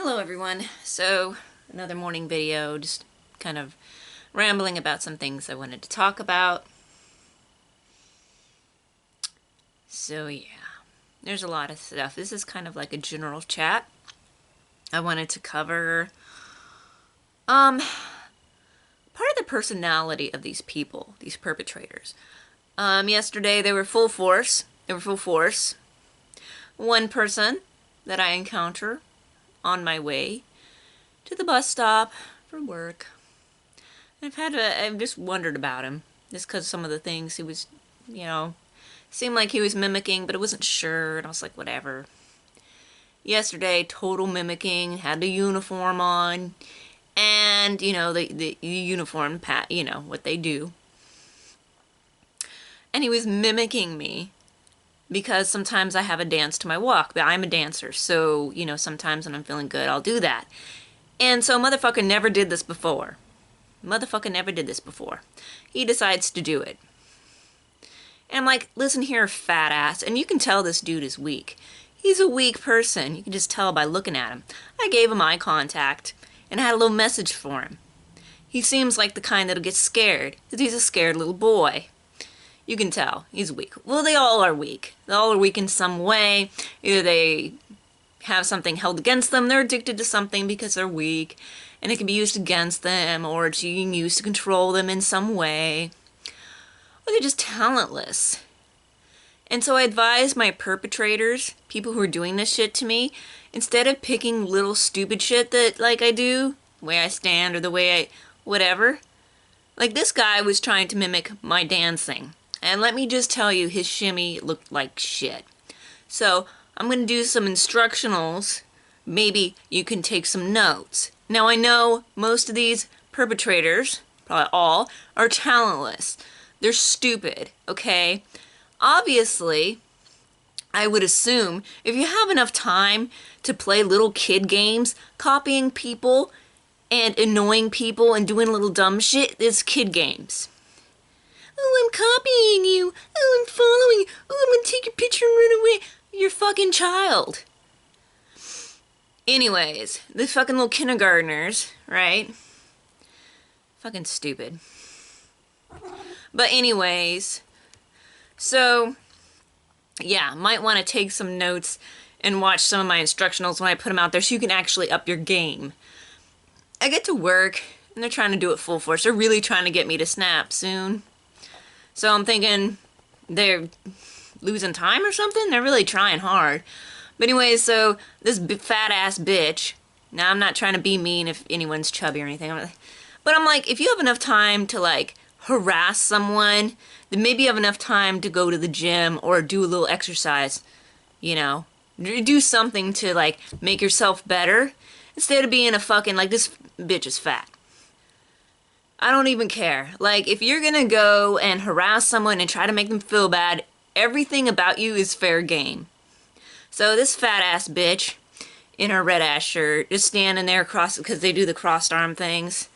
Hello everyone. So, another morning video, just kind of rambling about some things I wanted to talk about. So yeah, there's a lot of stuff. This is kind of like a general chat. I wanted to cover part of the personality of these people, these perpetrators. Yesterday they were full force. One person that I encounter on my way to the bus stop for work. I've just wondered about him, just because some of the things he was, seemed like he was mimicking, but I wasn't sure, and I was like, whatever. Yesterday, total mimicking, had the uniform on, and, the uniform, what they do. And he was mimicking me, because sometimes I have a dance to my walk, but I'm a dancer, so, sometimes when I'm feeling good, I'll do that. And so motherfucker never did this before. He decides to do it. And I'm like, listen here, fat ass. And you can tell this dude is weak. He's a weak person. You can just tell by looking at him. I gave him eye contact and I had a little message for him. He seems like the kind that'll get scared, because he's a scared little boy. You can tell he's weak. Well, they all are weak. They all are weak in some way. Either they have something held against them, they're addicted to something because they're weak, and it can be used against them, or it's being used to control them in some way, or they're just talentless. And so I advise my perpetrators, people who are doing this shit to me, instead of picking little stupid shit that, like, I do, the way I stand or the way I, whatever, like this guy was trying to mimic my dancing, and let me just tell you, his shimmy looked like shit. So I'm going to do some instructionals. Maybe you can take some notes. Now I know most of these perpetrators, probably all, are talentless. They're stupid, okay? Obviously, I would assume if you have enough time to play little kid games, copying people and annoying people and doing little dumb shit, it's kid games. Oh, I'm copying you. Oh, I'm following you. Oh, I'm gonna take your picture and run away. You're a fucking child. Anyways, the fucking little kindergartners, right? Fucking stupid. But anyways, so, yeah, might want to take some notes and watch some of my instructionals when I put them out there so you can actually up your game. I get to work, and they're trying to do it full force. They're really trying to get me to snap soon. So I'm thinking they're losing time or something? They're really trying hard. But anyway, so this fat ass bitch, now I'm not trying to be mean if anyone's chubby or anything, but I'm like, if you have enough time to like harass someone, then maybe you have enough time to go to the gym or do a little exercise, do something to like make yourself better instead of being a fucking, like, this bitch is fat. I don't even care. Like, if you're gonna go and harass someone and try to make them feel bad, everything about you is fair game. So this fat ass bitch in her red ass shirt, just standing there because they do the crossed arm things.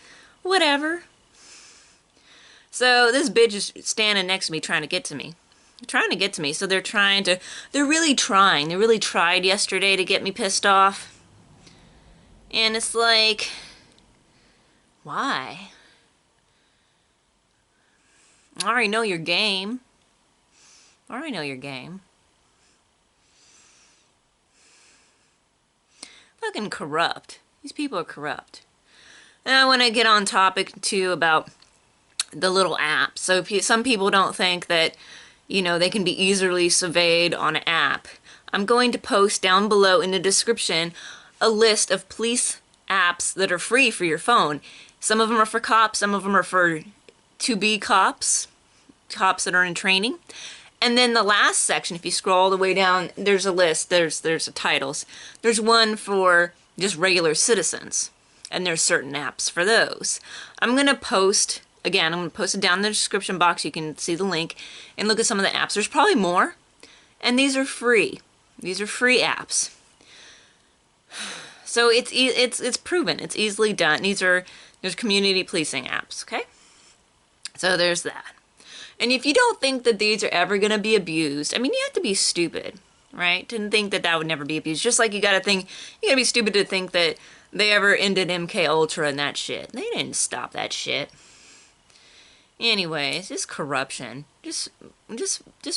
Whatever. So this bitch is standing next to me trying to get to me. So they're really trying. They really tried yesterday to get me pissed off. And it's like, why? I already know your game. Fucking corrupt. These people are corrupt. And I want to get on topic, too, about the little apps. So if some people don't think that, they can be easily surveyed on an app, I'm going to post down below in the description a list of police apps that are free for your phone. Some of them are for cops, some of them are for to-be cops that are in training. And then the last section, if you scroll all the way down, there's a list, there's the titles. There's one for just regular citizens, and there's certain apps for those. I'm going to post it down in the description box. You can see the link and look at some of the apps. There's probably more, and these are free. These are free apps. So it's proven. It's easily done. There's community policing apps, okay? So there's that. And if you don't think that these are ever going to be abused, I mean, you have to be stupid. right? To think that that would never be abused. Just like you gotta be stupid to think that they ever ended MK Ultra and that shit. They didn't stop that shit. Anyways, just corruption. Just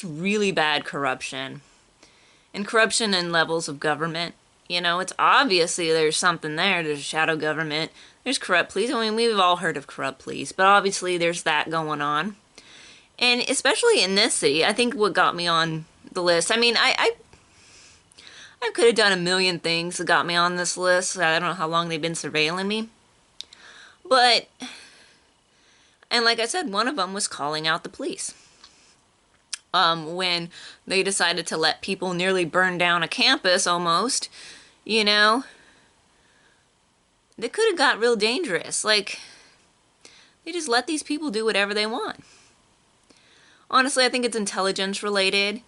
really bad corruption. And corruption in levels of government. You know, it's obviously there's something there. There's shadow government. There's corrupt police. I mean, we've all heard of corrupt police, but obviously there's that going on. And especially in this city, I think what got me on the list, I mean, I could have done a million things that got me on this list. I don't know how long they've been surveilling me. But, and like I said, one of them was calling out the police. When they decided to let people nearly burn down a campus almost, you know, they could have got real dangerous. Like, they just let these people do whatever they want. Honestly, I think it's intelligence related.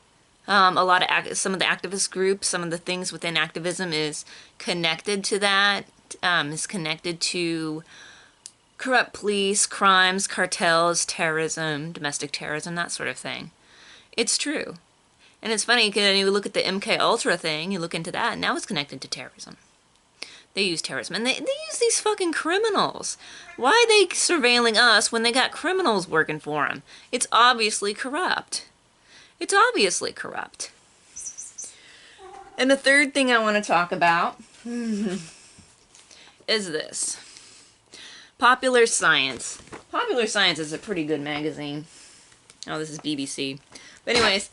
Some of the activist groups, some of the things within activism is connected to that, is connected to corrupt police, crimes, cartels, terrorism, domestic terrorism, that sort of thing. It's true. And it's funny, because you look at the MK Ultra thing, you look into that, and now it's connected to terrorism. They use terrorism, and they use these fucking criminals. Why are they surveilling us when they got criminals working for them? It's obviously corrupt. It's obviously corrupt. And the third thing I want to talk about is this. Popular Science. Popular Science is a pretty good magazine. Oh, this is BBC. But anyways,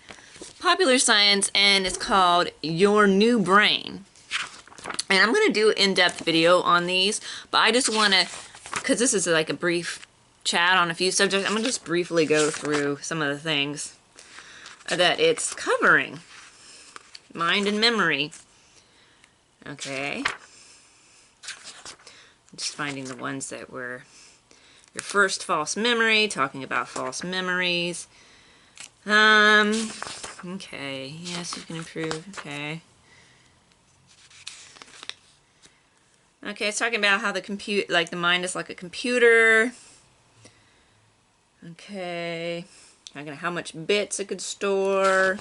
Popular Science, and it's called Your New Brain. And I'm going to do an in-depth video on these, but I just want to, because this is like a brief chat on a few subjects, I'm going to just briefly go through some of the things that it's covering. Mind and memory. Okay. Just finding the ones that were your first false memory, talking about false memories. Okay, yes, you can improve, okay. Okay, it's talking about how the mind is like a computer. Okay, talking about how much bits it could store.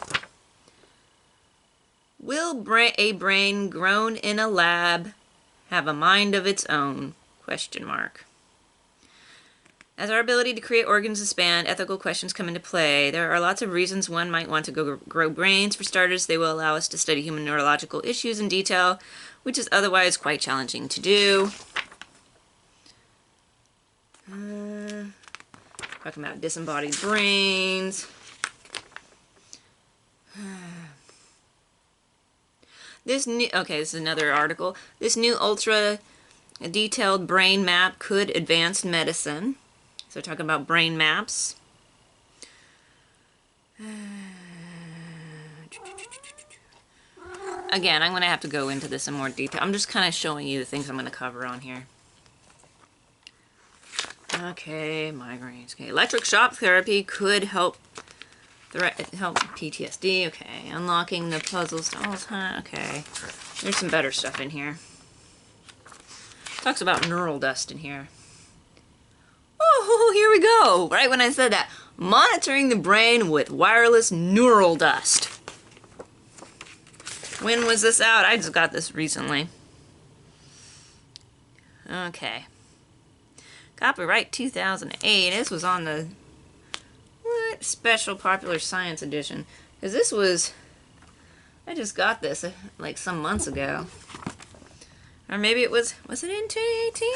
Will a brain grown in a lab have a mind of its own? Question mark. As our ability to create organs expand, ethical questions come into play. There are lots of reasons one might want to grow brains. For starters, they will allow us to study human neurological issues in detail, which is otherwise quite challenging to do. Talking about disembodied brains. This is another article. This new ultra-detailed brain map could advance medicine. So we're talking about brain maps. Again, I'm going to have to go into this in more detail. I'm just kind of showing you the things I'm going to cover on here. Okay, migraines. Okay, electric shock therapy could help PTSD. Okay, unlocking the puzzles to all time. Okay, there's some better stuff in here. Talks about neural dust in here. Oh, here we go. Right when I said that. Monitoring the brain with wireless neural dust. When was this out? I just got this recently. Okay. Copyright 2008. This was on the special Popular Science edition. Because this was... I just got this like some months ago. Or maybe it was... Was it in 2018?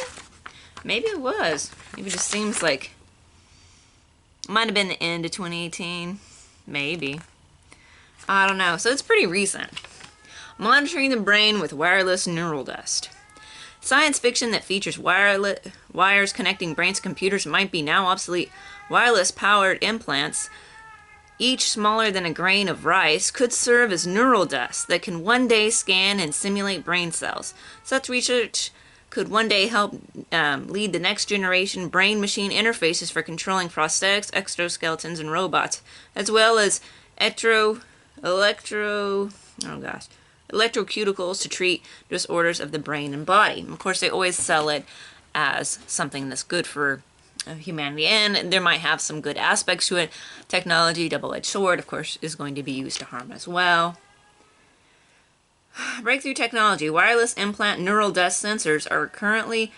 Maybe it was. Maybe it just seems like... Might have been the end of 2018. Maybe. I don't know. So it's pretty recent. Monitoring the brain with wireless neural dust. Science fiction that features wires connecting brains to computers might be now obsolete. Wireless-powered implants, each smaller than a grain of rice, could serve as neural dust that can one day scan and simulate brain cells. Such research could one day help lead the next generation brain-machine interfaces for controlling prosthetics, exoskeletons, and robots, as well as electrocuticals to treat disorders of the brain and body. And of course, they always sell it as something that's good for humanity, and there might have some good aspects to it. Technology, double-edged sword, of course, is going to be used to harm as well. Breakthrough technology. Wireless implant neural dust sensors are currently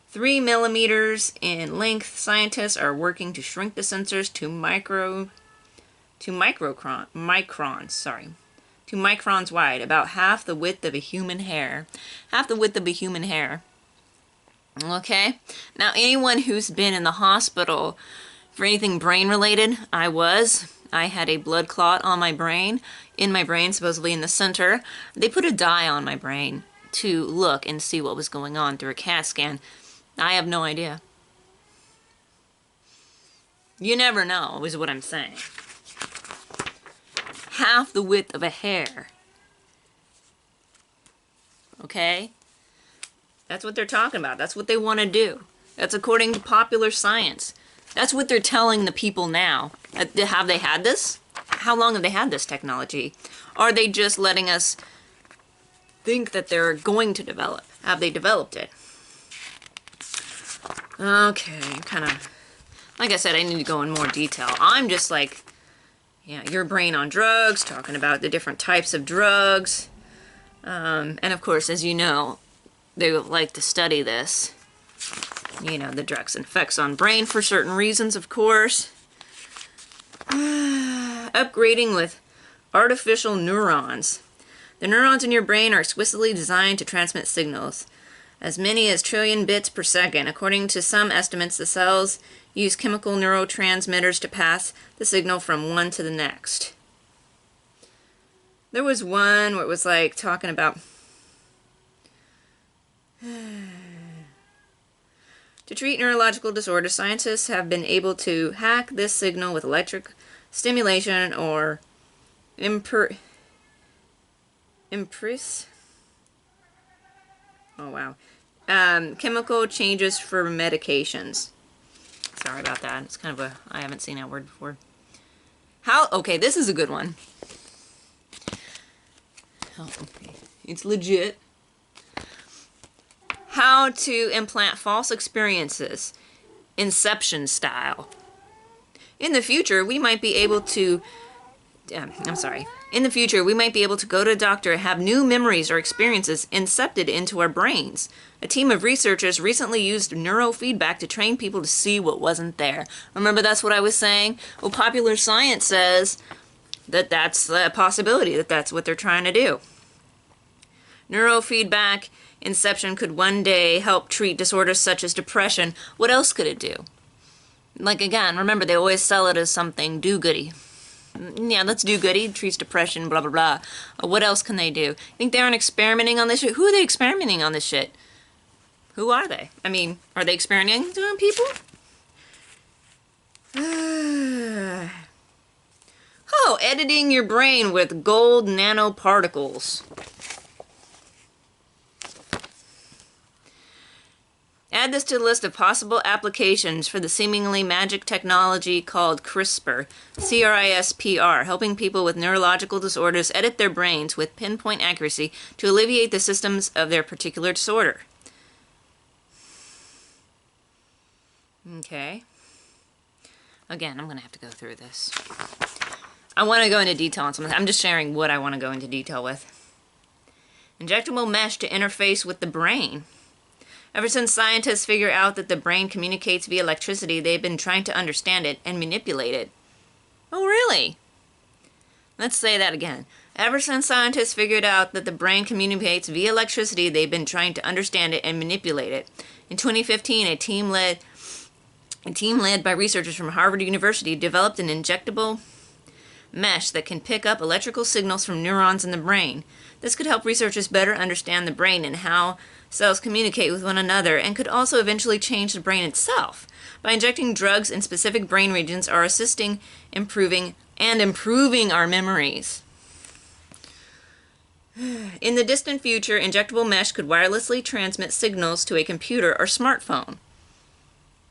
3 millimeters in length. Scientists are working to shrink the sensors to microns wide, about half the width of a human hair. Half the width of a human hair. Okay? Now, anyone who's been in the hospital for anything brain related, I had a blood clot on my brain, in my brain, supposedly in the center. They put a dye on my brain to look and see what was going on through a CAT scan. I have no idea. You never know, is what I'm saying. Half the width of a hair. Okay? That's what they're talking about. That's what they want to do. That's according to popular science. That's what they're telling the people now. Have they had this? How long have they had this technology? Are they just letting us think that they're going to develop? Have they developed it? Okay, kind of, like I said, I need to go in more detail. I'm just like, yeah, your brain on drugs, talking about the different types of drugs. And of course, as you know, they would like to study this. You know, the drugs and effects on brain for certain reasons, of course. Upgrading with artificial neurons. The neurons in your brain are exquisitely designed to transmit signals, as many as trillion bits per second. According to some estimates, the cells use chemical neurotransmitters to pass the signal from one to the next. There was one where it was like talking about to treat neurological disorders, scientists have been able to hack this signal with electric stimulation or impris. Oh, wow. Chemical changes for medications. Sorry about that. It's kind of I haven't seen that word before. Okay, this is a good one. Oh, okay. It's legit. How to implant false experiences, Inception style. In the future, we might be able to In the future, we might be able to go to a doctor and have new memories or experiences incepted into our brains. A team of researchers recently used neurofeedback to train people to see what wasn't there. Remember, that's what I was saying? Well, popular science says that that's a possibility, that that's what they're trying to do. Neurofeedback inception could one day help treat disorders such as depression. What else could it do? Like, again, remember, they always sell it as something do-goody. Yeah, let's do goody, treats depression, blah, blah, blah. What else can they do? Think they aren't experimenting on this shit? Who are they experimenting on this shit? Who are they? I mean, are they experimenting on people? Oh, editing your brain with gold nanoparticles. Add this to the list of possible applications for the seemingly magic technology called CRISPR, C-R-I-S-P-R, helping people with neurological disorders edit their brains with pinpoint accuracy to alleviate the symptoms of their particular disorder. Okay. Again, I'm going to have to go through this. I want to go into detail on something. I'm just sharing what I want to go into detail with. Injectable mesh to interface with the brain. Ever since scientists figured out that the brain communicates via electricity, they've been trying to understand it and manipulate it. Oh, really? Let's say that again. Ever since scientists figured out that the brain communicates via electricity, they've been trying to understand it and manipulate it. In 2015, a team led by researchers from Harvard University developed an injectable mesh that can pick up electrical signals from neurons in the brain. This could help researchers better understand the brain and how cells communicate with one another, and could also eventually change the brain itself. By injecting drugs in specific brain regions are assisting improving our memories. In the distant future, injectable mesh could wirelessly transmit signals to a computer or smartphone.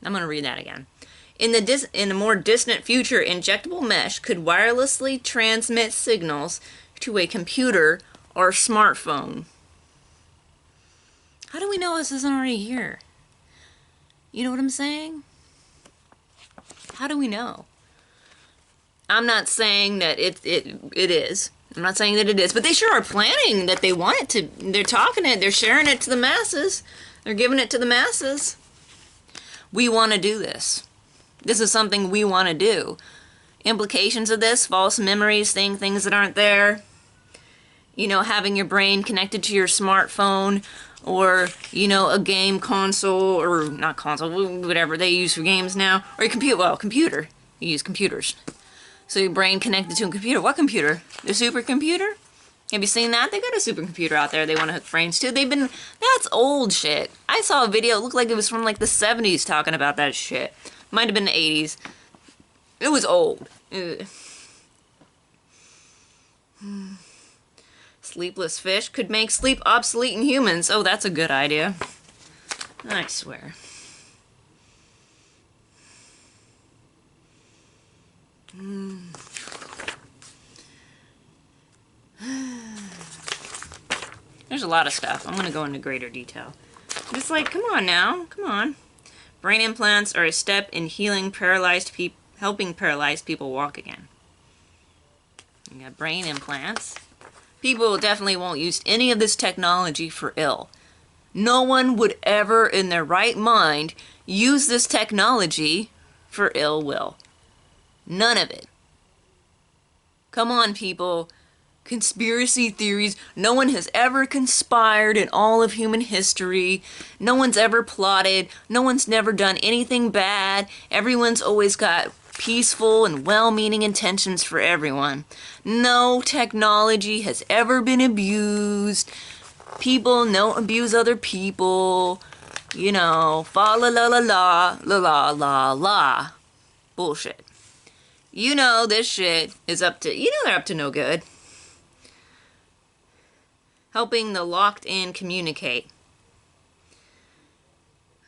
I'm going to read that again. In the more distant future, injectable mesh could wirelessly transmit signals to a computer or smartphone. How do we know this isn't already here? You know what I'm saying? How do we know? I'm not saying that it is. I'm not saying that it is, but they sure are planning that they want it to. They're talking it. They're sharing it to the masses. They're giving it to the masses. We want to do this. This is something we want to do. Implications of this, false memories, saying things that aren't there. You know, having your brain connected to your smartphone or, you know, a game console or not console, whatever they use for games now. Or your computer, well, computer. You use computers. So your brain connected to a computer. What computer? The supercomputer? Have you seen that? They got a supercomputer out there they want to hook brains to. That's old shit. I saw a video, it looked like it was from like the 70s talking about that shit. Might have been the 80s. It was old. Ugh. Sleepless fish could make sleep obsolete in humans. Oh, that's a good idea. I swear. There's a lot of stuff. I'm going to go into greater detail. Just like, come on now. Come on. Brain implants are a step in healing paralyzed people, helping paralyzed people walk again. You got brain implants. People definitely won't use any of this technology for ill. No one would ever in their right mind use this technology for ill will. None of it. Come on, people. Conspiracy theories. No one has ever conspired in all of human history. No one's ever plotted. No one's never done anything bad. Everyone's always got peaceful and well-meaning intentions for everyone. No technology has ever been abused. People don't abuse other people. You know, fa la la la la la la la la. Bullshit. You know this shit is up to, you know they're up to no good. Helping the locked in communicate.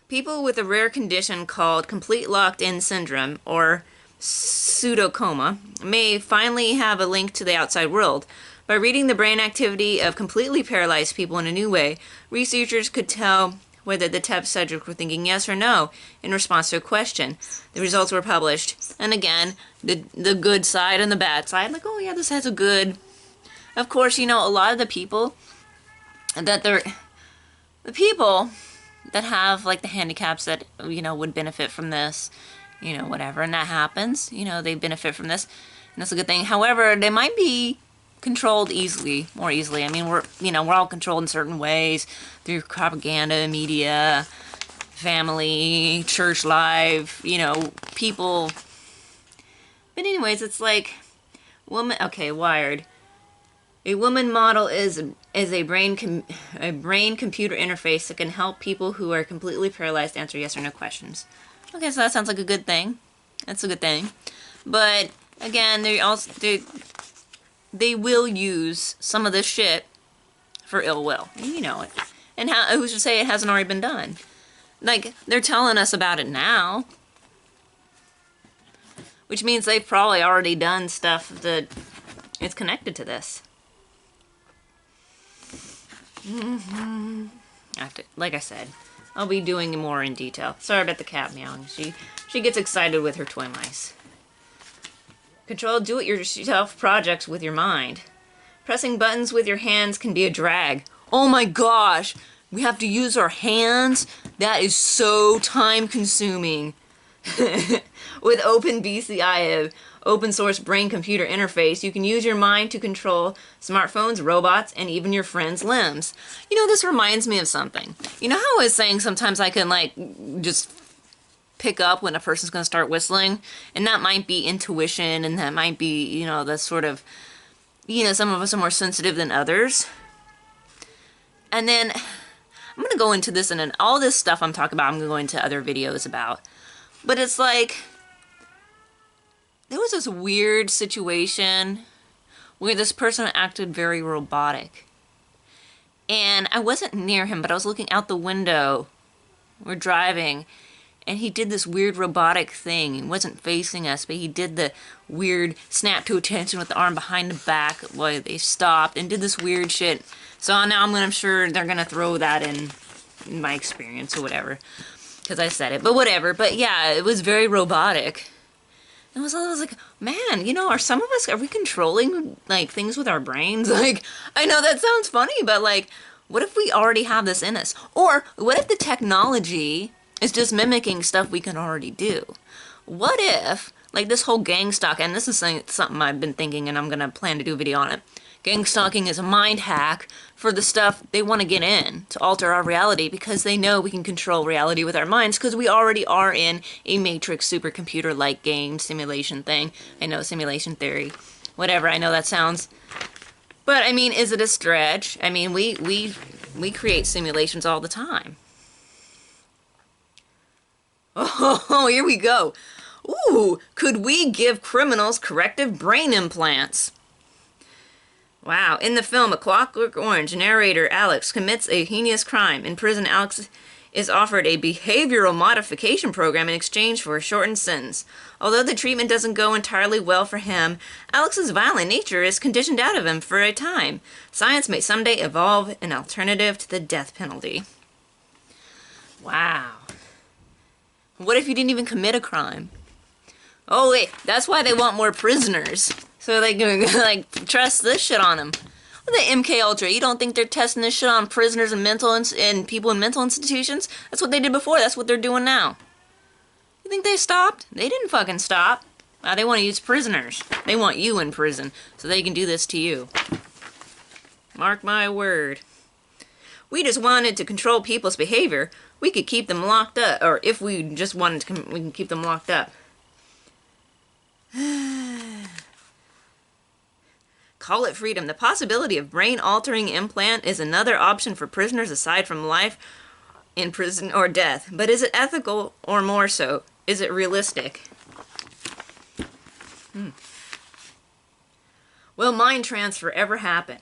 People with a rare condition called complete locked in syndrome, or pseudocoma, may finally have a link to the outside world. By reading the brain activity of completely paralyzed people in a new way, researchers could tell whether the test subjects were thinking yes or no in response to a question. The results were published. And again, the good side and the bad side. Like, oh yeah, this has a good... Of course, you know, a lot of the people that the people that have, like, the handicaps that, you know, would benefit from this, you know, whatever, and that happens, you know, they benefit from this, and that's a good thing. However, they might be controlled more easily. I mean, we're all controlled in certain ways through propaganda, media, family, church life, you know, people. But anyways, it's like, okay, Wired. A woman model is a brain-computer interface that can help people who are completely paralyzed answer yes or no questions. Okay, so that sounds like a good thing. That's a good thing. But again, they will use some of this shit for ill will. You know it. And who's to say it hasn't already been done? Like, they're telling us about it now. Which means they've probably already done stuff that is connected to this. Like I said, I'll be doing more in detail. Sorry about the cat meowing. She gets excited with her toy mice. Control do-it-yourself projects with your mind. Pressing buttons with your hands can be a drag. Oh my gosh! We have to use our hands? That is so time-consuming. With OpenBCI, open source brain computer interface, you can use your mind to control smartphones, robots, and even your friends' limbs. You know, this reminds me of something. You know how I was saying sometimes I can, like, just pick up when a person's going to start whistling? And that might be intuition, and that might be, you know, the sort of, you know, some of us are more sensitive than others. And then, I'm going to go into this, and then all this stuff I'm talking about, I'm going to go into other videos about. But it's like, there was this weird situation where this person acted very robotic. And I wasn't near him, but I was looking out the window. We're driving, and he did this weird robotic thing. He wasn't facing us, but he did the weird snap to attention with the arm behind the back while they stopped and did this weird shit. So now I'm sure they're going to throw that in my experience or whatever. Because I said it, but whatever. But yeah, it was very robotic. I was like, man, you know, are some of us, are we controlling, like, things with our brains? Like, I know that sounds funny, but, like, what if we already have this in us? Or what if the technology is just mimicking stuff we can already do? What if, like, this whole gang stalk, and this is something I've been thinking and I'm going to plan to do a video on it. Gang stalking is a mind hack for the stuff they want to get in to alter our reality because they know we can control reality with our minds because we already are in a matrix supercomputer-like game simulation thing. I know, simulation theory. Whatever, I know that sounds... But, I mean, is it a stretch? I mean, we create simulations all the time. Oh, here we go. Ooh, could we give criminals corrective brain implants? Wow, in the film A Clockwork Orange, narrator Alex commits a heinous crime. In prison, Alex is offered a behavioral modification program in exchange for a shortened sentence. Although the treatment doesn't go entirely well for him, Alex's violent nature is conditioned out of him for a time. Science may someday evolve an alternative to the death penalty. Wow. What if you didn't even commit a crime? Oh wait, that's why they want more prisoners. So they can, like, trust this shit on them. The MK Ultra, you don't think they're testing this shit on prisoners and people in mental institutions? That's what they did before, that's what they're doing now. You think they stopped? They didn't fucking stop. Now they want to use prisoners. They want you in prison, so they can do this to you. Mark my word. We just wanted to control people's behavior. We could keep them locked up, or if we just wanted to, we can keep them locked up. Call it freedom. The possibility of brain-altering implant is another option for prisoners aside from life in prison or death. But is it ethical, or more so, is it realistic? Will mind transfer ever happen?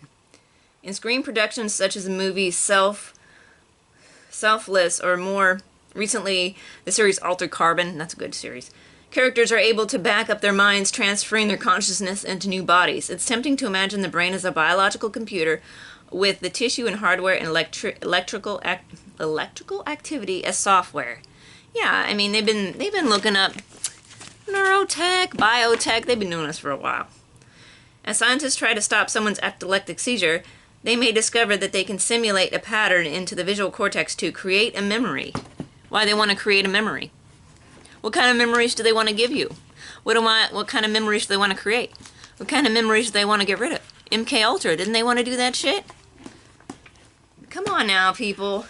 In screen productions such as the movie Selfless, or more recently the series Altered Carbon, that's a good series, characters are able to back up their minds, transferring their consciousness into new bodies. It's tempting to imagine the brain as a biological computer with the tissue and hardware and electrical activity as software. Yeah, I mean, they've been looking up neurotech, biotech. They've been doing this for a while. As scientists try to stop someone's epileptic seizure, they may discover that they can simulate a pattern into the visual cortex to create a memory. Why they want to create a memory? What kind of memories do they want to give you? What kind of memories do they want to create? What kind of memories do they want to get rid of? MK Ultra, didn't they want to do that shit? Come on now, people.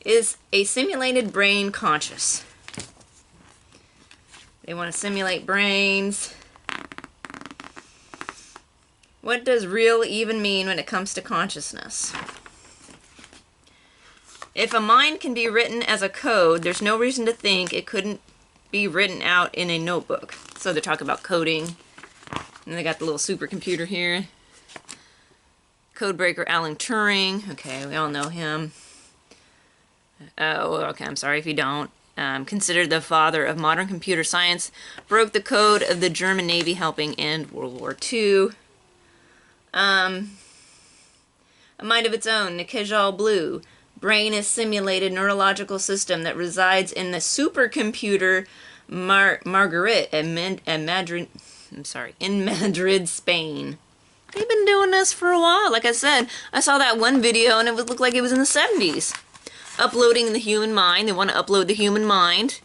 Is a simulated brain conscious? They want to simulate brains. What does real even mean when it comes to consciousness? If a mind can be written as a code, there's no reason to think it couldn't be written out in a notebook. So they're talking about coding. And they got the little supercomputer here. Codebreaker Alan Turing. Okay, we all know him. Oh, okay, I'm sorry if you don't. Considered the father of modern computer science. Broke the code of the German Navy helping end World War II. A mind of its own, Nikejal Blue. Brain is simulated neurological system that resides in the supercomputer Margaret in Madrid, Spain. They've been doing this for a while. Like I said, I saw that one video and it looked like it was in the 70s. Uploading the human mind. They want to upload the human mind.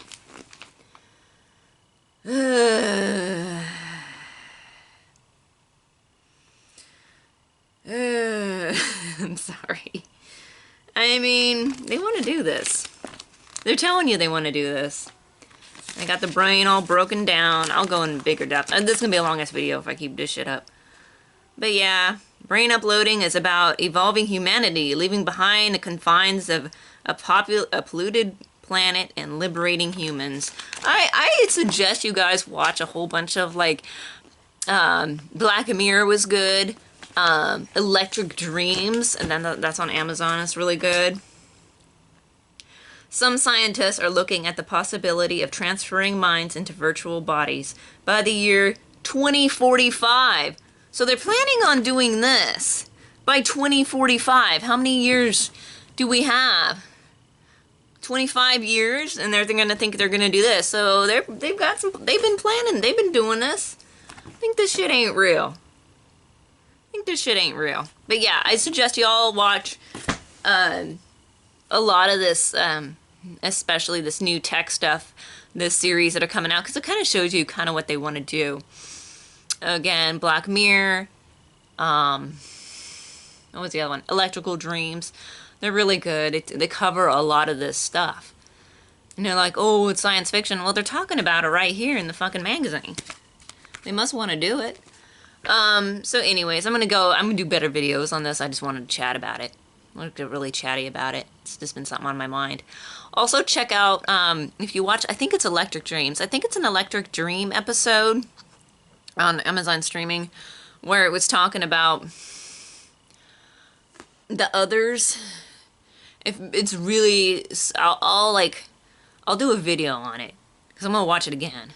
I'm sorry. I mean, they want to do this. They're telling you they want to do this. They got the brain all broken down. I'll go in bigger depth. This is going to be a long-ass video if I keep this shit up. But yeah, brain uploading is about evolving humanity, leaving behind the confines of a polluted planet and liberating humans. I suggest you guys watch a whole bunch of, like, Black Mirror was good. Electric Dreams, and then that's on Amazon. It's really good. Some scientists are looking at the possibility of transferring minds into virtual bodies by the year 2045. So they're planning on doing this by 2045. How many years do we have 25 years, and they're gonna think they're gonna do this. So they've been planning, they've been doing this. I think this shit ain't real. But yeah, I suggest y'all watch a lot of this, especially this new tech stuff, this series that are coming out, because it kind of shows you kind of what they want to do. Again, Black Mirror, what was the other one? Electrical Dreams. They're really good. They cover a lot of this stuff. And they're like, oh, it's science fiction. Well, they're talking about it right here in the fucking magazine. They must want to do it. So anyways, I'm gonna do better videos on this. I just wanted to chat about it. I want to get really chatty about it. It's just been something on my mind. Also, check out, if you watch, I think it's Electric Dreams. I think it's an Electric Dream episode on Amazon streaming, where it was talking about the others. If it's really, I'll do a video on it, because I'm gonna watch it again.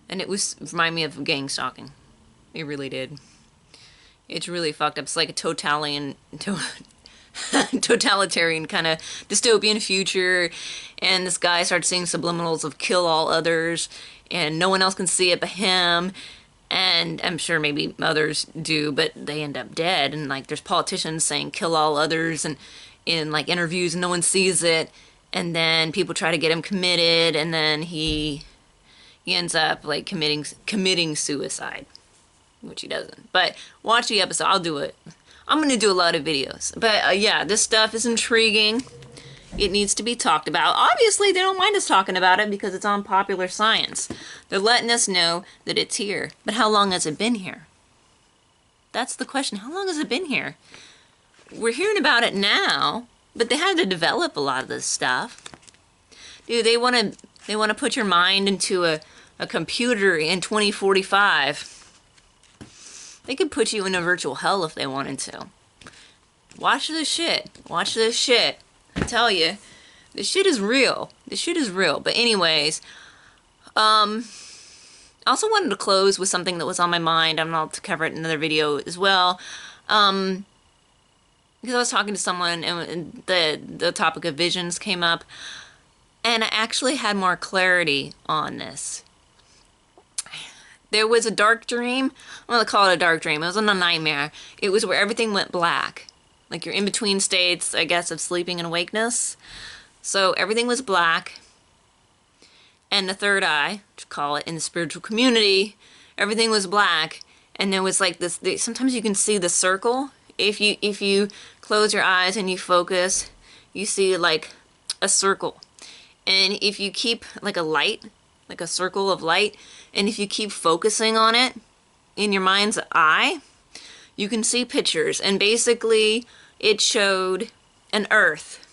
And it remind me of Gangstalking. It really did. It's really fucked up. It's like a totalitarian kind of dystopian future, and this guy starts seeing subliminals of kill all others, and no one else can see it but him. And I'm sure maybe others do, but they end up dead. And like, there's politicians saying kill all others, and in like interviews, no one sees it. And then people try to get him committed, and then he ends up like committing suicide, which he doesn't. But watch the episode. I'll do it. I'm gonna do a lot of videos. But yeah, this stuff is intriguing. It needs to be talked about. Obviously, they don't mind us talking about it because it's on Popular Science. They're letting us know that it's here. But how long has it been here? That's the question. How long has it been here? We're hearing about it now, but they had to develop a lot of this stuff. Dude, they want to put your mind into a computer in 2045. They could put you in a virtual hell if they wanted to. Watch this shit. Watch this shit. I tell you, this shit is real. This shit is real. But anyways, I also wanted to close with something that was on my mind. I'm going to cover it in another video as well. Because I was talking to someone, and the topic of visions came up, and I actually had more clarity on this. There was a dark dream. I'm going to call it a dark dream. It wasn't a nightmare. It was where everything went black. Like you're in between states, I guess, of sleeping and awakeness. So everything was black. And the third eye, to call it in the spiritual community, everything was black. And there was like this, sometimes you can see the circle. If you close your eyes and you focus, you see like a circle. And if you keep like a light, like a circle of light, and if you keep focusing on it in your mind's eye, you can see pictures. And basically it showed an earth.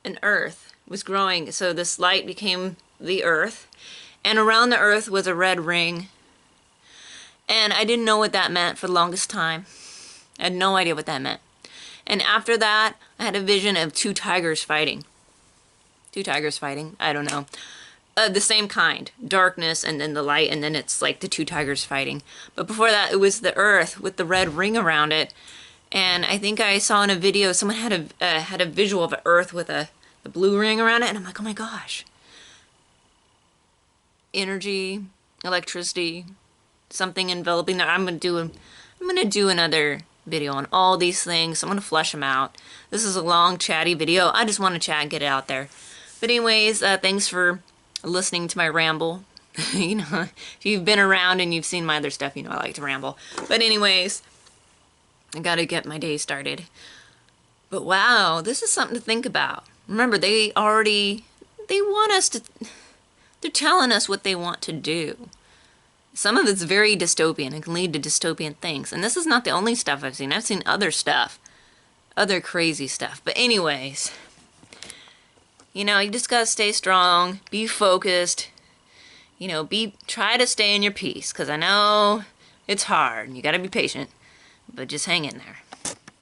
An earth was growing. So this light became the earth, and around the earth was a red ring. And I didn't know what that meant for the longest time. I had no idea what that meant. And after that, I had a vision of two tigers fighting. Two tigers fighting, I don't know. The same kind, darkness and then the light, and then it's like the two tigers fighting. But before that, it was the earth with the red ring around it. And I think I saw in a video, someone had a visual of an earth with the blue ring around it, and I'm like, oh my gosh. Energy, electricity, something enveloping there. I'm gonna do another video on all these things. I'm gonna flesh them out. This is a long, chatty video. I just want to chat and get it out there. But anyways, thanks for listening to my ramble. You know, if you've been around and you've seen my other stuff, you know I like to ramble. But anyways, I gotta get my day started. But wow, this is something to think about. Remember, they want us to, they're telling us what they want to do. Some of it's very dystopian. It can lead to dystopian things. And this is not the only stuff I've seen. I've seen other stuff. Other crazy stuff. But anyways, you know, you just gotta stay strong, be focused, you know, try to stay in your peace, because I know it's hard, and you gotta be patient, but just hang in there.